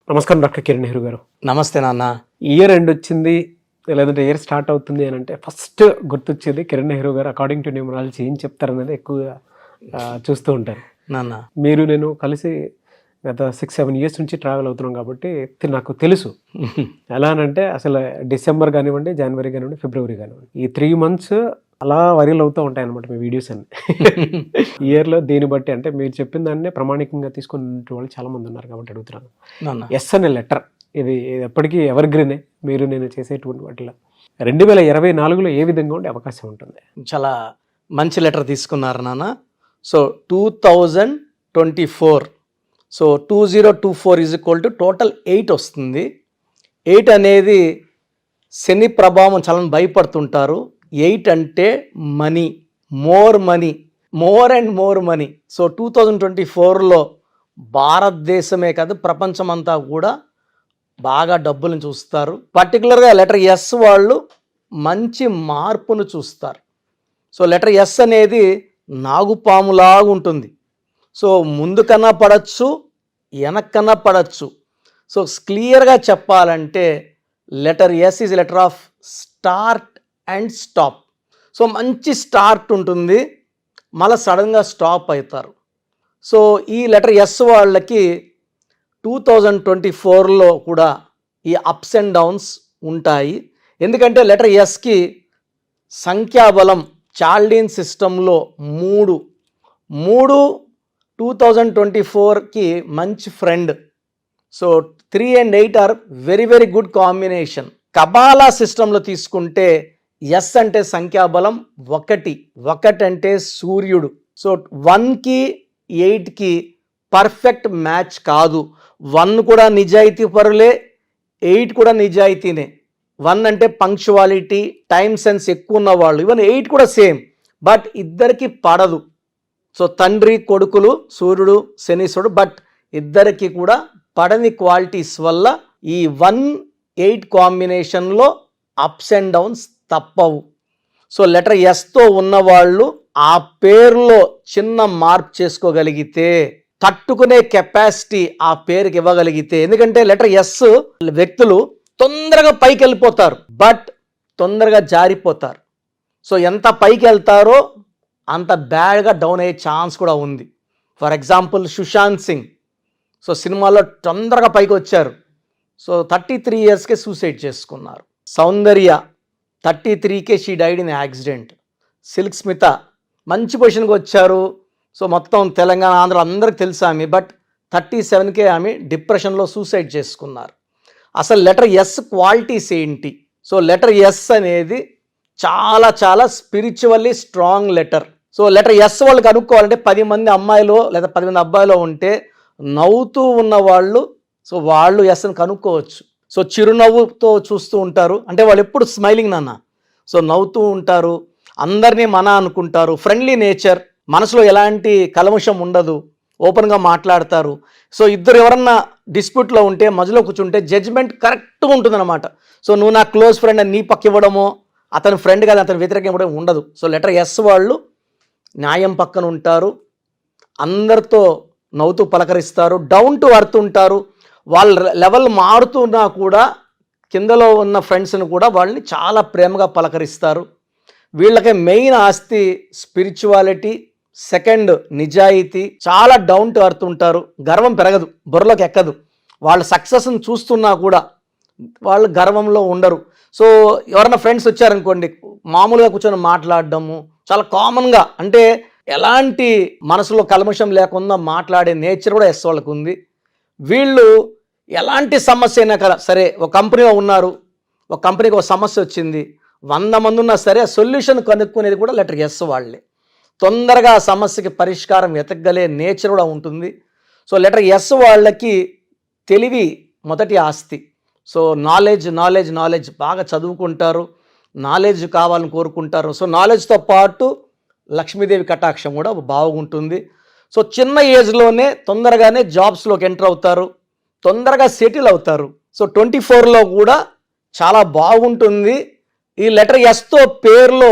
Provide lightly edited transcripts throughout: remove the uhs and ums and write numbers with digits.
నమస్కారం డాక్టర్ కిరణ్ నెహ్రూ గారు. నమస్తే నాన్న. ఇయర్ ఎండ్ వచ్చింది, లేదంటే ఇయర్ స్టార్ట్ అవుతుంది అని అంటే ఫస్ట్ గుర్తొచ్చేది కిరణ్ నెహ్రూ గారు అకార్డింగ్ టు న్యూమరాలజీ ఏం చెప్తారనేది ఎక్కువగా చూస్తూ ఉంటారు. నాన్న మీరు నేను కలిసి గత 6-7 years నుంచి ట్రావెల్ అవుతున్నాం కాబట్టి నాకు తెలుసు. ఎలా అనంటే అసలు డిసెంబర్ కానివ్వండి, జనవరి కానివ్వండి, ఫిబ్రవరి కానివ్వండి, ఈ 3 months అలా వైరల్ అవుతూ ఉంటాయి అనమాట మీ వీడియోస్ అన్ని. ఇయర్లో దీన్ని బట్టి అంటే మీరు చెప్పిన దాన్ని ప్రామాణికంగా తీసుకునే వాళ్ళు చాలా మంది ఉన్నారు కాబట్టి అడుగుతున్నాను. ఎస్ అనే లెటర్ ఇది ఎప్పటికీ ఎవర్ గ్రీనే. మీరు నేను చేసేటువంటి వాటిలో 2024లో ఏ విధంగా ఉండే అవకాశం ఉంటుంది? చాలా మంచి లెటర్ తీసుకున్నారు నాన్న. So 2024, so 2024 is equal to total 8 వస్తుంది. 8 అనేది శని ప్రభావం చాలా భయపడుతుంటారు. 8 అంటే money, more and more money. So 2024లో భారతదేశమే కాదు ప్రపంచమంతా కూడా బాగా డబ్బులను చూస్తారు. పర్టికులర్గా లెటర్ ఎస్ వాళ్ళు మంచి మార్పును చూస్తారు. సో లెటర్ ఎస్ అనేది నాగుపాములాగా ఉంటుంది. సో ముందుకన్నా పడచ్చు, వెనక్కన్నా పడచ్చు. సో క్లియర్గా చెప్పాలంటే letter S is letter of start and stop. So మంచి స్టార్ట్ ఉంటుంది, మళ్ళీ సడన్గా స్టాప్ అవుతారు. సో ఈ లెటర్ ఎస్ వాళ్ళకి 2024లో కూడా ఈ అప్స్ అండ్ డౌన్స్ ఉంటాయి. ఎందుకంటే లెటర్ ఎస్కి సంఖ్యాబలం చాల్డీన్ సిస్టంలో 3 2024కి మంచి friend. So 3 and 8 are very very good combination. Kabbalah సిస్టంలో తీసుకుంటే ఎస్ అంటే సంఖ్యాబలం 1 అంటే సూర్యుడు. సో 1కి 8కి పర్ఫెక్ట్ మ్యాచ్ కాదు. 1 కూడా నిజాయితీ పరులే, 8 కూడా నిజాయితీనే. 1 అంటే పంక్చువాలిటీ, టైం సెన్స్ ఎక్కువ ఉన్నవాళ్ళు. ఈవెన్ 8 కూడా సేమ్, బట్ ఇద్దరికి పడదు. సో తండ్రి కొడుకులు సూర్యుడు శనీశ్వరుడు, బట్ ఇద్దరికి కూడా పడని క్వాలిటీస్ వల్ల ఈ 1-8 కాంబినేషన్లో అప్స్ అండ్ డౌన్స్ తప్పవు. సో లెటర్ ఎస్తో ఉన్నవాళ్ళు ఆ పేరులో చిన్న మార్పు చేసుకోగలిగితే, తట్టుకునే కెపాసిటీ ఆ పేరుకి ఇవ్వగలిగితే, ఎందుకంటే లెటర్ ఎస్ వ్యక్తులు తొందరగా పైకి వెళ్ళిపోతారు, బట్ తొందరగా జారిపోతారు. సో ఎంత పైకి వెళ్తారో అంత బ్యాడ్గా డౌన్ అయ్యే ఛాన్స్ కూడా ఉంది. For example Sushant Singh, so సినిమాలో తొందరగా పైకి వచ్చారు. సో 33 yearsకే సూసైడ్ చేసుకున్నారు. సౌందర్య 33కే she died in accident. Silk Smitha మంచి పొజిషన్కి వచ్చారు. సో మొత్తం తెలంగాణ ఆంధ్ర అందరికి తెలుసు ఆమె, బట్ 37కే ఆమె డిప్రెషన్లో సూసైడ్ చేసుకున్నారు. అసలు లెటర్ ఎస్ క్వాలిటీస్ ఏంటి? సో లెటర్ ఎస్ అనేది చాలా చాలా spiritually strong letter. So letter yes వాళ్ళు కనుక్కోవాలంటే 10 మంది అమ్మాయిలు లేదా 10 మంది అబ్బాయిలు ఉంటే నవ్వుతూ ఉన్న వాళ్ళు, సో వాళ్ళు ఎస్ని కనుక్కోవచ్చు. సో చిరునవ్వుతో చూస్తూ ఉంటారు, అంటే వాళ్ళు ఎప్పుడు స్మైలింగ్ నాన్న. సో నవ్వుతూ ఉంటారు, అందరినీ మన అనుకుంటారు, ఫ్రెండ్లీ నేచర్, మనసులో ఎలాంటి కల్మషం ఉండదు, ఓపెన్గా మాట్లాడతారు. సో ఇద్దరు ఎవరన్నా డిస్ప్యూట్లో ఉంటే మధ్యలో కూర్చుంటే జడ్జ్మెంట్ కరెక్ట్గా ఉంటుందన్నమాట. సో నువ్వు నా క్లోజ్ ఫ్రెండ్ అని నీ పక్క ఇవ్వడమో, అతని ఫ్రెండ్ కాదు అతని వ్యతిరేకం ఇవ్వడం ఉండదు. సో లెటర్ ఎస్ వాళ్ళు న్యాయం పక్కన ఉంటారు, అందరితో నవ్వుతూ పలకరిస్తారు, డౌన్ టు అర్త్ ఉంటారు. వాళ్ళ లెవెల్ మారుతున్నా కూడా కిందలో ఉన్న ఫ్రెండ్స్ని కూడా వాళ్ళని చాలా ప్రేమగా పలకరిస్తారు. వీళ్ళకి మెయిన్ ఆస్తి స్పిరిచువాలిటీ, సెకండ్ నిజాయితీ, చాలా డౌన్ టు అర్త్ ఉంటారు. గర్వం పెరగదు, బుర్రలోకి ఎక్కదు. వాళ్ళ సక్సెస్ని చూస్తున్నా కూడా వాళ్ళు గర్వంలో ఉండరు. సో ఎవరైనా ఫ్రెండ్స్ వచ్చారనుకోండి, మామూలుగా కూర్చొని మాట్లాడడము చాలా కామన్గా, అంటే ఎలాంటి మనసులో కల్మషం లేకుండా మాట్లాడే నేచర్ కూడా ఎస్ వాళ్ళకు ఉంది. వీళ్ళు ఎలాంటి సమస్య అయినా కదా సరే, ఒక కంపెనీలో ఉన్నారు, ఒక కంపెనీకి ఒక సమస్య వచ్చింది, 100 మంది ఉన్నా సరే ఆ సొల్యూషన్ కనుక్కునేది కూడా లెటర్ ఎస్ వాళ్ళే. తొందరగా ఆ సమస్యకి పరిష్కారం వెతకగలే నేచర్ కూడా ఉంటుంది. సో లెటర్ ఎస్ వాళ్ళకి తెలివి మొదటి ఆస్తి. సో నాలెడ్జ్ బాగా చదువుకుంటారు, నాలెడ్జ్ కావాలని కోరుకుంటారు. సో నాలెడ్జ్తో పాటు లక్ష్మీదేవి కటాక్షం కూడా బాగుంటుంది. సో చిన్న ఏజ్లోనే తొందరగానే జాబ్స్లోకి ఎంటర్ అవుతారు, తొందరగా సెటిల్ అవుతారు. సో 24లో కూడా చాలా బాగుంటుంది. ఈ లెటర్ ఎస్తో పేరులో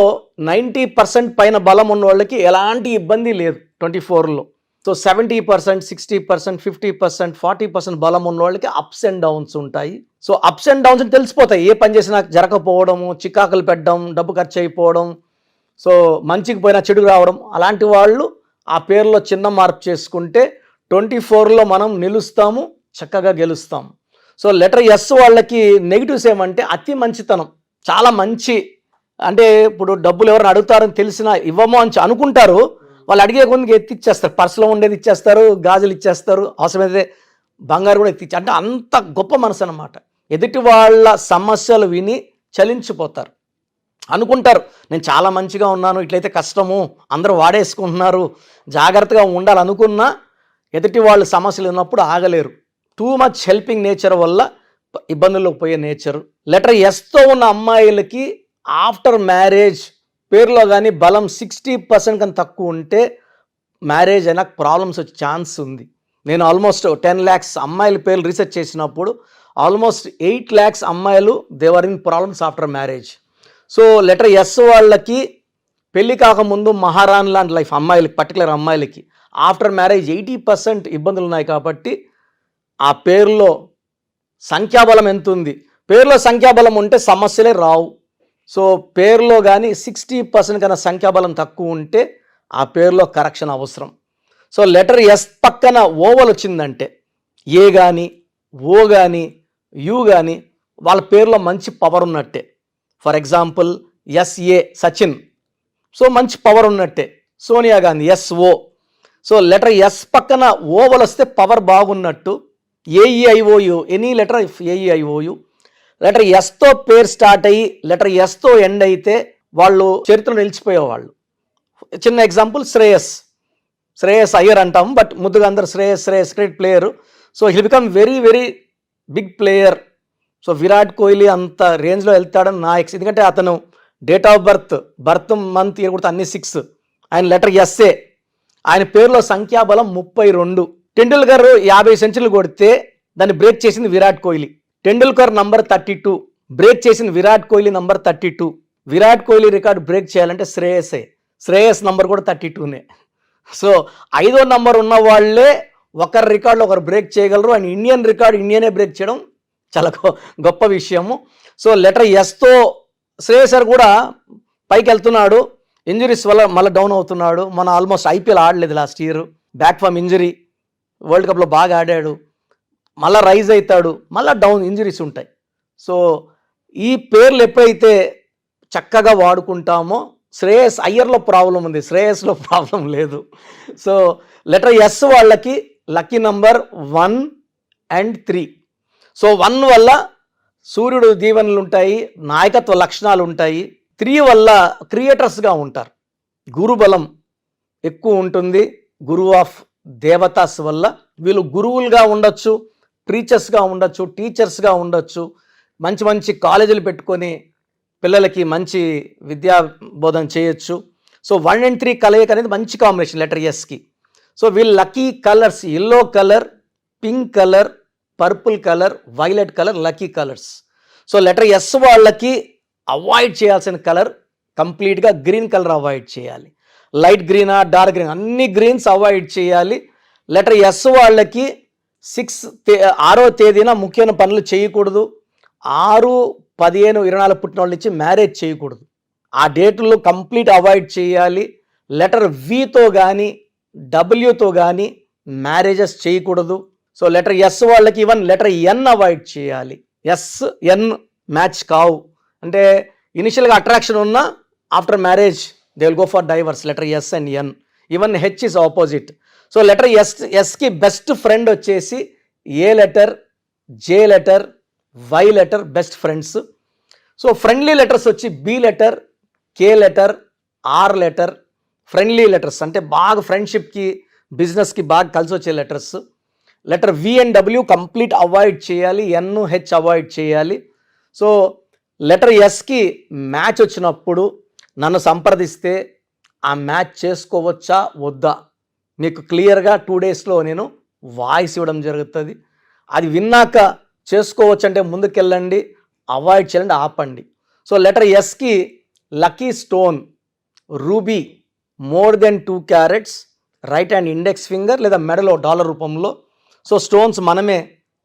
90% పైన బలం ఉన్న వాళ్ళకి ఎలాంటి ఇబ్బంది లేదు 24లో. సో 70%, 60%, 50%, 40% బలం ఉన్న వాళ్ళకి అప్స్ అండ్ డౌన్స్ ఉంటాయి. సో అప్స్ అండ్ డౌన్స్ తెలిసిపోతాయి. ఏ పని చేసినా జరగకపోవడము, చికాకులు పెట్టడం, డబ్బు ఖర్చు అయిపోవడం, సో మంచికి పోయినా చెడుకు రావడం, అలాంటి వాళ్ళు ఆ పేరులో చిన్న మార్పు చేసుకుంటే 24లో మనం నిలుస్తాము, చక్కగా గెలుస్తాం. సో లెటర్ ఎస్ వాళ్ళకి నెగిటివ్స్ ఏమంటే అతి మంచితనం, చాలా మంచి, అంటే ఇప్పుడు డబ్బులు ఎవరైనా అడుగుతారని తెలిసినా ఇవ్వమో అని అనుకుంటారు, వాళ్ళు అడిగే కొద్దిగా ఎత్తిచ్చేస్తారు, పర్సులో ఉండేది ఇచ్చేస్తారు, గాజులు ఇచ్చేస్తారు, అవసరమైతే బంగారు కూడా ఎత్తిచ్చి, అంటే అంత గొప్ప మనసు అనమాట. ఎదుటి వాళ్ళ సమస్యలు విని చలించిపోతారు, అనుకుంటారు నేను చాలా మంచిగా ఉన్నాను, ఇట్లయితే కష్టము, అందరూ వాడేసుకుంటున్నారు, జాగ్రత్తగా ఉండాలనుకున్నా ఎదుటి వాళ్ళ సమస్యలు ఉన్నప్పుడు ఆగలేరు. టూ మచ్ హెల్పింగ్ నేచర్ వల్ల ఇబ్బందుల్లోకి పోయే నేచరు. లెటర్ ఎస్తో ఉన్న అమ్మాయిలకి ఆఫ్టర్ మ్యారేజ్ పేరులో కానీ బలం 60% కన్నా తక్కువ ఉంటే మ్యారేజ్ అయినా ప్రాబ్లమ్స్ వచ్చే ఛాన్స్ ఉంది. నేను ఆల్మోస్ట్ 10 lakhs అమ్మాయిల పేర్లు రీసెర్చ్ చేసినప్పుడు ఆల్మోస్ట్ 8 lakhs అమ్మాయిలు they were in problems after marriage. So letter S వాళ్ళకి పెళ్ళి కాకముందు మహారాణి లాంటి లైఫ్, అమ్మాయిలకి పర్టికులర్ అమ్మాయిలకి ఆఫ్టర్ మ్యారేజ్ 80% ఇబ్బందులు ఉన్నాయి. కాబట్టి ఆ పేరులో సంఖ్యాబలం ఎంత ఉంది, పేరులో సంఖ్యాబలం ఉంటే సమస్యలే రావు. సో పేరులో కానీ 60% కన్నా సంఖ్యాబలం తక్కువ ఉంటే ఆ పేరులో కరెక్షన్ అవసరం. సో లెటర్ ఎస్ పక్కన ఓవల్ వచ్చిందంటే ఏ కానీ ఓ కానీ యు కానీ వాళ్ళ పేరులో మంచి పవర్ ఉన్నట్టే. For example S A Sachin, so మంచి పవర్ ఉన్నట్టే. Sonia Gandhi S O, so letter S పక్కన ఓవల్ వస్తే పవర్ బాగున్నట్టు. A E I O U, any letter A E I O U, letter ఎస్తో పేరు స్టార్ట్ అయ్యి లెటర్ ఎస్తో ఎండ్ అయితే వాళ్ళు చరిత్రలో నిలిచిపోయేవాళ్ళు. చిన్న ఎగ్జాంపుల్ శ్రేయస్ అయ్యర్ అంటాం, బట్ ముద్దుగా అందరు Shreyas cricket player. So he become very very big player. So Virat Kohli అంత రేంజ్లో వెళ్తాడని నా ఎందుకంటే అతను date of birth month year కూడా అన్ని 6, ఆయన లెటర్ ఎస్ఏ, ఆయన పేరులో సంఖ్యాబలం 32. టెండూల్కర్ 50 సెంచరీలు కొడితే దాన్ని బ్రేక్ చేసింది విరాట్ కోహ్లీ. టెండూల్కర్ నంబర్ 32, బ్రేక్ చేసింది Virat Kohli number 32. Virat Kohli record break చేయాలంటే శ్రేయస్ నంబర్ కూడా 32నే. సో 5వ నంబర్ ఉన్న వాళ్ళే ఒకరి రికార్డులో ఒకరు బ్రేక్ చేయగలరు. అండ్ ఇండియన్ రికార్డు ఇండియనే బ్రేక్ చేయడం చాలా గొప్ప విషయము. సో లెటర్ ఎస్తో శ్రేయసర్ కూడా పైకి వెళ్తున్నాడు, ఇంజరీస్ వల్ల మళ్ళీ డౌన్ అవుతున్నాడు. మన ఆల్మోస్ట్ ఐపీఎల్ ఆడలేదు last year, back from injury, world కప్లో బాగా ఆడాడు, మళ్ళీ రైజ్ అవుతాడు, మళ్ళీ డౌన్, ఇంజరీస్ ఉంటాయి. సో ఈ పేర్లు ఎప్పుడైతే చక్కగా వాడుకుంటామో, శ్రేయస్ అయ్యర్లో ప్రాబ్లం ఉంది, శ్రేయస్లో ప్రాబ్లం లేదు. సో లెటర్ ఎస్ వాళ్ళకి లక్కీ నంబర్ 1 and 3. సో 1 వల్ల సూర్యుడు దీవెనలు ఉంటాయి, నాయకత్వ లక్షణాలు ఉంటాయి. 3 వల్ల క్రియేటర్స్గా ఉంటారు, గురుబలం ఎక్కువ ఉంటుంది. గురువు ఆఫ్ దేవతాస్ వల్ల వీళ్ళు గురువులుగా ఉండొచ్చు, ప్రీచర్స్గా ఉండొచ్చు, టీచర్స్గా ఉండొచ్చు, మంచి మంచి కాలేజీలు పెట్టుకొని పిల్లలకి మంచి విద్యా బోధన చేయొచ్చు. సో 1 and 3 కలయిక అనేది మంచి కాంబినేషన్ లెటర్ ఎస్కి. సో వీళ్ళు lucky colours yellow colour, pink colour, purple colour, violet colour lucky colours. So letter S వాళ్ళకి అవాయిడ్ చేయాల్సిన కలర్ కంప్లీట్గా గ్రీన్ కలర్ అవాయిడ్ చేయాలి. లైట్ గ్రీనా డార్క్ గ్రీన్ అన్ని గ్రీన్స్ అవాయిడ్ చేయాలి. లెటర్ ఎస్ వాళ్ళకి 6వ తేదీన ముఖ్యమైన పనులు చేయకూడదు. 6, 15, 24 పుట్టిన వాళ్ళ నుంచి మ్యారేజ్ చేయకూడదు, ఆ డేట్లు కంప్లీట్ అవాయిడ్ చేయాలి. లెటర్ వితో కానీ డబ్ల్యూతో కానీ మ్యారేజెస్ చేయకూడదు. సో లెటర్ ఎస్ వాళ్ళకి ఈవెన్ లెటర్ ఎన్ అవాయిడ్ చేయాలి. ఎన్ మ్యాచ్ కావు, అంటే ఇనిషియల్గా అట్రాక్షన్ ఉన్న after marriage they will go for divorce. Letter S and N, even H is opposite. So letter ఎస్కి బెస్ట్ ఫ్రెండ్ వచ్చేసి A letter, J letter, Y letter best friends. So friendly letters వచ్చి B letter, K letter, R letter. Friendly letters అంటే బాగా ఫ్రెండ్షిప్కి, బిజినెస్కి బాగా కలిసి వచ్చే letters. Letter V and W complete avoid చేయాలి, ఎన్, హెచ్ అవాయిడ్ చేయాలి. సో లెటర్ ఎస్కి మ్యాచ్ వచ్చినప్పుడు నన్ను సంప్రదిస్తే ఆ మ్యాచ్ చేసుకోవచ్చా వద్దా మీకు క్లియర్గా 2 daysలో నేను వాయిస్ ఇవ్వడం జరుగుతుంది. అది విన్నాక చేసుకోవచ్చు అంటే ముందుకెళ్ళండి, అవాయిడ్ చేయండి, ఆపండి. సో లెటర్ ఎస్కి lucky stone ruby, more than 2 carats, right hand index finger లేదా మెడలో డాలర్ రూపంలో. సో స్టోన్స్ మనమే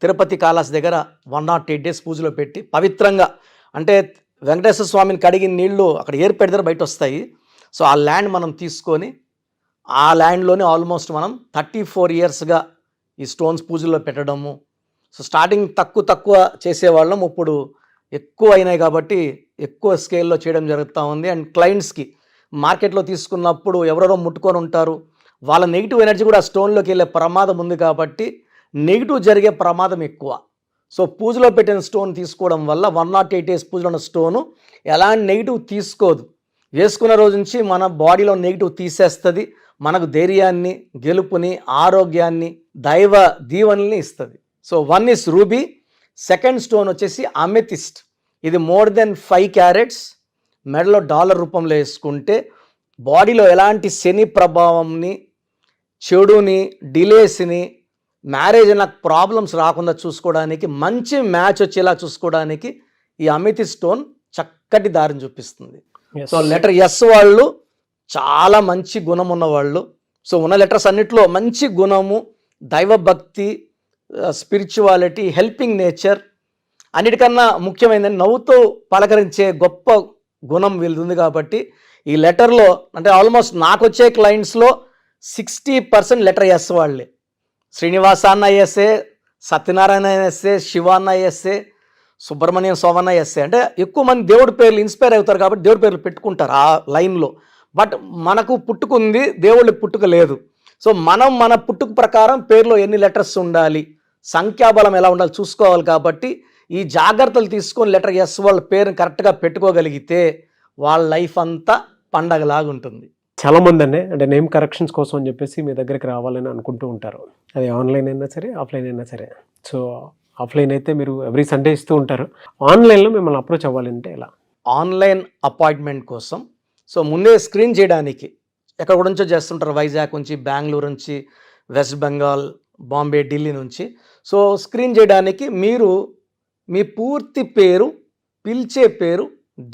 తిరుపతి కాళాస్ దగ్గర 108 days పూజలో పెట్టి పవిత్రంగా, అంటే వెంకటేశ్వర స్వామిని కడిగిన నీళ్లు అక్కడ ఏర్పెడితే బయట వస్తాయి. సో ఆ ల్యాండ్ మనం తీసుకొని ఆ ల్యాండ్లోనే ఆల్మోస్ట్ మనం 34 yearsగా ఈ స్టోన్స్ పూజల్లో పెట్టడము. సో స్టార్టింగ్ తక్కువ చేసేవాళ్ళం, ఇప్పుడు ఎక్కువ అయినాయి కాబట్టి ఎక్కువ స్కేల్లో చేయడం జరుగుతూ ఉంది. అండ్ క్లయింట్స్కి మార్కెట్లో తీసుకున్నప్పుడు ఎవరెవరో ముట్టుకొని ఉంటారు, వాళ్ళ నెగిటివ్ ఎనర్జీ కూడా స్టోన్లోకి వెళ్ళే ప్రమాదం ఉంది కాబట్టి నెగిటివ్ జరిగే ప్రమాదం ఎక్కువ. సో పూజలో పెట్టిన స్టోన్ తీసుకోవడం వల్ల 108 days పూజలో ఉన్న స్టోను ఎలాంటి నెగిటివ్ తీసుకోదు. వేసుకున్న రోజు నుంచి మన బాడీలో నెగిటివ్ తీసేస్తుంది, మనకు ధైర్యాన్ని, గెలుపుని, ఆరోగ్యాన్ని, దైవ దీవెనల్ని ఇస్తుంది. So 1 is ruby, second stone వచ్చేసి అమెథిస్ట్. ఇది more than 5 carats, మెడలో డాలర్ రూపంలో వేసుకుంటే బాడీలో ఎలాంటి శని ప్రభావంని, చెడుని, డిలేస్ని, మ్యారేజ్ నాకు ప్రాబ్లమ్స్ రాకుండా చూసుకోవడానికి, మంచి మ్యాచ్ వచ్చేలా చూసుకోవడానికి ఈ అమెథిస్ట్ స్టోన్ చక్కటి దారిని చూపిస్తుంది. సో లెటర్ ఎస్ వాళ్ళు చాలా మంచి గుణం ఉన్నవాళ్ళు. సో ఉన్న లెటర్స్ అన్నిట్లో మంచి గుణము, దైవభక్తి, స్పిరిచువాలిటీ, హెల్పింగ్ నేచర్, అన్నిటికన్నా ముఖ్యమైనది నవ్వుతూ పలకరించే గొప్ప గుణం వీళ్ళది. కాబట్టి ఈ లెటర్లో అంటే ఆల్మోస్ట్ నాకు వచ్చే క్లయింట్స్లో 60% లెటర్ ఎస్ వాళ్ళే. శ్రీనివాస అన్న ఎస్ఏ, సత్యనారాయణ ఎస్ఏ, శివ అన్న ఎస్ఏ, సుబ్రహ్మణ్యం సోమన్న ఎస్ఏ. అంటే ఎక్కువ మంది దేవుడి పేర్లు ఇన్స్పైర్ అవుతారు కాబట్టి దేవుడి పేర్లు పెట్టుకుంటారు ఆ లైన్లో. బట్ మనకు పుట్టుకుంది, దేవుళ్ళకి పుట్టుక లేదు. సో మనం మన పుట్టుక ప్రకారం పేర్లో ఎన్ని లెటర్స్ ఉండాలి, సంఖ్యాబలం ఎలా ఉండాలి చూసుకోవాలి. కాబట్టి ఈ జాగ్రత్తలు తీసుకొని లెటర్ ఎస్ వాళ్ళ పేరుని కరెక్ట్గా పెట్టుకోగలిగితే వాళ్ళ లైఫ్ అంతా పండగలాగా ఉంటుంది. చాలామంది అంటే నేమ్ కరెక్షన్స్ కోసం అని చెప్పేసి మీ దగ్గరికి రావాలని అనుకుంటూ ఉంటారు. అది ఆన్లైన్ అయినా సరే, ఆఫ్లైన్ అయినా సరే. సో ఆఫ్లైన్ అయితే మీరు ఎవ్రీ సండే ఇస్తూ ఉంటారు. ఆన్లైన్లో మిమ్మల్ని అప్రోచ్ అవ్వాలంటే ఎలా? ఆన్లైన్ అపాయింట్మెంట్ కోసం సో ముందే స్క్రీన్ చేయడానికి ఎక్కడ నుంచో చేస్తుంటారు, వైజాగ్ నుంచి, బెంగళూరు నుంచి, వెస్ట్ బెంగాల్, బాంబే, ఢిల్లీ నుంచి. సో స్క్రీన్ చేయడానికి మీరు మీ పూర్తి పేరు, పిలిచే పేరు,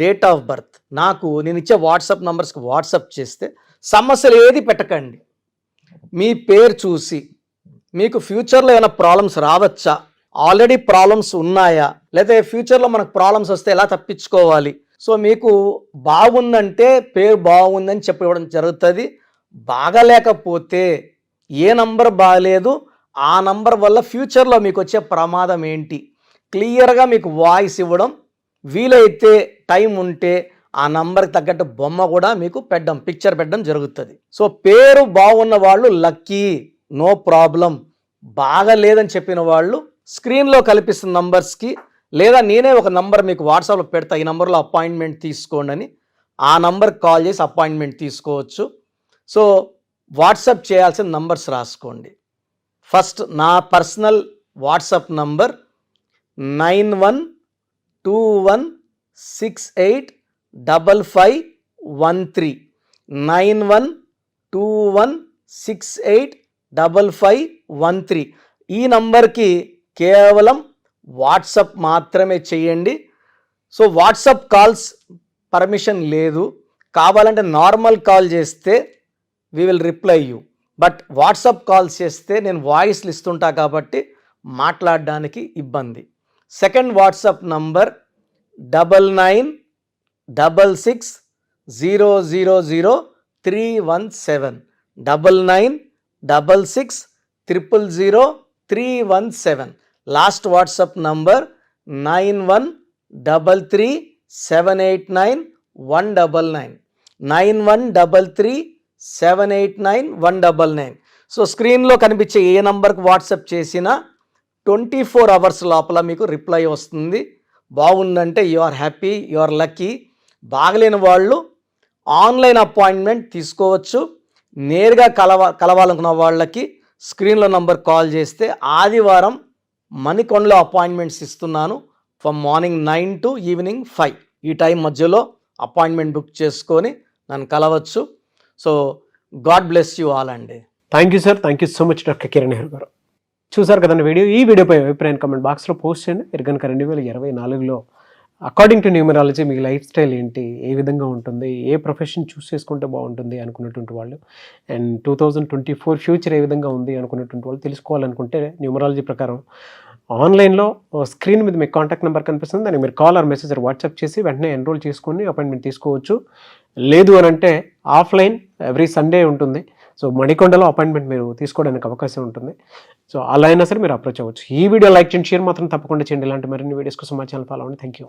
డేట్ ఆఫ్ బర్త్ నాకు నేను ఇచ్చే వాట్సాప్ నంబర్స్కి వాట్సాప్ చేస్తే సమస్యలు ఏది పెట్టకండి. మీ పేరు చూసి మీకు ఫ్యూచర్లో ఏమైనా ప్రాబ్లమ్స్ రావచ్చా, ఆల్రెడీ ప్రాబ్లమ్స్ ఉన్నాయా, లేదా ఫ్యూచర్లో మనకు ప్రాబ్లమ్స్ వస్తే ఎలా తప్పించుకోవాలి. సో మీకు బాగుందంటే పేరు బాగుందని చెప్పడం జరుగుతుంది. బాగలేకపోతే ఏ నంబర్ బాగలేదు, ఆ నంబర్ వల్ల ఫ్యూచర్లో మీకు వచ్చే ప్రమాదం ఏంటి క్లియర్గా మీకు వాయిస్ ఇవ్వడం, వీలైతే టైం ఉంటే ఆ నంబర్కి తగ్గట్టు బొమ్మ కూడా మీకు పిక్చర్ పెట్టడం జరుగుతుంది. సో పేరు బాగున్న వాళ్ళు లక్కీ, నో ప్రాబ్లం. బాగలేదని చెప్పిన వాళ్ళు స్క్రీన్లో కల్పిస్తున్న నంబర్స్కి, లేదా నేనే ఒక నంబర్ మీకు వాట్సాప్లో పెడతా, ఈ నంబర్లో అపాయింట్మెంట్ తీసుకోండి అని, ఆ నంబర్కి కాల్ చేసి అపాయింట్మెంట్ తీసుకోవచ్చు. సో వాట్సాప్ చేయాల్సిన నంబర్స్ రాసుకోండి. ఫస్ట్ నా పర్సనల్ వాట్సాప్ నంబర్ 9121685513 9121685513. ఈ నంబర్కి కేవలం వాట్సాప్ మాత్రమే చేయండి. సో వాట్సాప్ కాల్స్ పర్మిషన్ లేదు, కావాలంటే నార్మల్ కాల్ చేస్తే we will reply you. But WhatsApp calls చేస్తే నేను వాయిస్లు ఇస్తుంటా కాబట్టి మాట్లాడడానికి ఇబ్బంది. Second WhatsApp number 9966000317 9966000317. Last WhatsApp number 9133789199 9133789199. So స్క్రీన్లో కనిపించే ఏ నంబర్కి వాట్సాప్ చేసినా 24 hours లోపల మీకు రిప్లై వస్తుంది. బాగుందంటే you are happy, you are lucky. బాగలేని వాళ్ళు ఆన్లైన్ అపాయింట్మెంట్ తీసుకోవచ్చు. నేరుగా కలవాలనుకున్న వాళ్ళకి స్క్రీన్లో నంబర్ కాల్ చేస్తే ఆదివారం మణికొండలో అపాయింట్మెంట్స్ ఇస్తున్నాను. ఫ్రమ్ మార్నింగ్ 9 to ఈవినింగ్ 5 ఈ టైం మధ్యలో అపాయింట్మెంట్ బుక్ చేసుకొని నన్ను కలవచ్చు. So God bless you all అండి. Thank you sir, thank you so much doctor Kiran Nehru garu. చూసారు కదండి వీడియో. ఈ వీడియోపై అభిప్రాయం కామెంట్ బాక్స్లో పోస్ట్ చేయండి. మీరు కనుక 2024లో అకార్డింగ్ టు న్యూమరాలజీ మీ లైఫ్ స్టైల్ ఏంటి, ఏ విధంగా ఉంటుంది, ఏ ప్రొఫెషన్ చూస్ చేసుకుంటే బాగుంటుంది అనుకున్నటువంటి వాళ్ళు, అండ్ 2024 ఫ్యూచర్ ఏ విధంగా ఉంది అనుకున్నటువంటి వాళ్ళు తెలుసుకోవాలనుకుంటే న్యూమరాలజీ ప్రకారం ఆన్లైన్లో స్క్రీన్ మీద మీకు కాంటాక్ట్ నెంబర్ కనిపిస్తుంది, దానికి మీరు కాల్ ఆర్ మెసేజ్ వాట్సాప్ చేసి వెంటనే ఎన్రోల్ చేసుకొని అపాయింట్మెంట్ తీసుకోవచ్చు. లేదు అని అంటే ఆఫ్లైన్ ఎవ్రీ సండే ఉంటుంది. సో మణికొండలో అపాయింట్మెంట్ మీరు తీసుకోవడానికి అవకాశం ఉంటుంది. సో అలా అయినా సరే మీరు అప్రోచ్ అవ్వచ్చు. ఈ వీడియో లైక్ చేయండి, షేర్ మాత్రం తప్పకుండా చేయండి. ఇలాంటి మరిన్ని వీడియోస్ కోసం మా ఛానల్ ఫాలో అవ్వండి. Thank you.